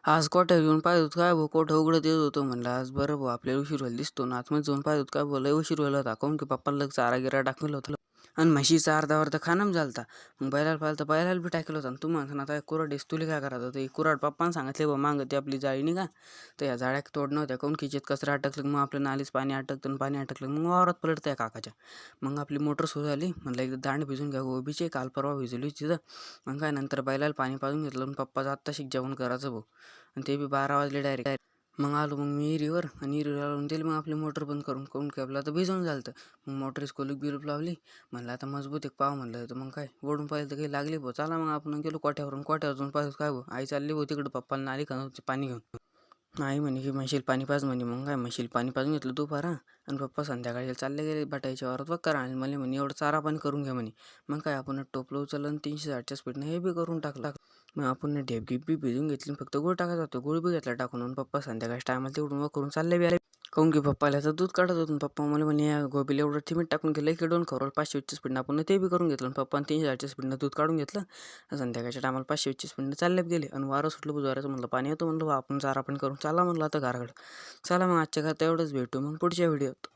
आज कोट्यावर येऊन पाहत होतो काय भाऊ कोठं उघडत येत होतं म्हणलं आज बरं भाऊ आपल्याला उशीर व्हायला दिसतो ना आतमध्ये जाऊन पाहत होतो काय भाऊ लय उशीर व्हायला होता काहून की पप्पाला लग चारा गिरा टाकलं होतं आणि म्हशीचा अर्धा खानाम झालता. मग बैलाला पाहिलं तर बैलाला बी टाकलं होतं आणि तू म्हणता ना आता कुऱ्हाड तुला काय करायचं होतं कुऱ्हाड पप्पानं सांगितले बा मागं ती आपली जाळी नाही का तर या जाळ्या तोड नव्हत्या काहून खिचत कचरा अटकलं मग आपल्या नालीच पाणी अटकतं आणि पाणी अटकलं मग वावरात पलटतं काकाच्या. मग आपली मोटर सुरू झाली म्हणलं एकदा दांड भिजून घ्या गोबीचे काल परवा भिजवली तिथं. मग काय नंतर बैलाला पाणी पाजून घेतलं आणि पप्पाचं आत्ताशिक जेवण करायचं भाऊ आणि ते बी 12 वाजले डायरेक्ट. मग आलो मग मी विहिरीवर आणि विहिरीवर आलो दिली मग आपली मोटर बंद करून काहून की आपलं आता भिजवून झालं. मग मोटरीस कुलूप बिलूप लावली म्हणलं आता मजबूत एक पाव म्हणलं तर मग काय ओढून पाहिलं तर काही लागली भाऊ चला मग आपण गेलो कोठ्यावरून कोठ्यावर जाऊन पाहिलं काय भाऊ आई चालली भाऊ तिकडं पप्पाला नाली का पाणी घेऊन. आई म्हणे की म्हशील पाणी पाज म्हणे मग काय म्हशील पाणी पाजून घेतलं दुपारा आणि पप्पा संध्याकाळी चालले गेले बटायच्या वावरात बघ करा आणि मला म्हणे एवढं चारा पाणी करून घ्या म्हणे. मग काय आपण टोपलं उचललं आणि 360च्या स्पीडनं हे बी करून टाकलं. मग आपण ढेप गिप बी भिजून घेतली फक्त गुळ टाकायचा होतो गुळ बी घेतला टाकून आणि पप्पा संध्याकाळच्या टायमाला तेवढून करून चालले बी आले. काहून की पप्पाला तर दूध काढत होतं पप्पा मला म्हणे या गोबीला एवढं ठिमीट टाकून गेलं की 2 खवरल 520च्या स्पीडनं आपण ते बी करून घेतलं आणि पप्पा 360च्या स्पीडनं दूध काढून घेतलं संध्याकाळच्या टायमाला 520च्या स्पीडनं चालले गेले आणि वारं सुटलं बुजवाराचं म्हणलं पाणी येतो म्हणलं आपण चारा पण करून चला म्हणलं आता घराकडं. चला मग आजच्या घरात एवढंच भेटू मग पुढच्या व्हिडिओत.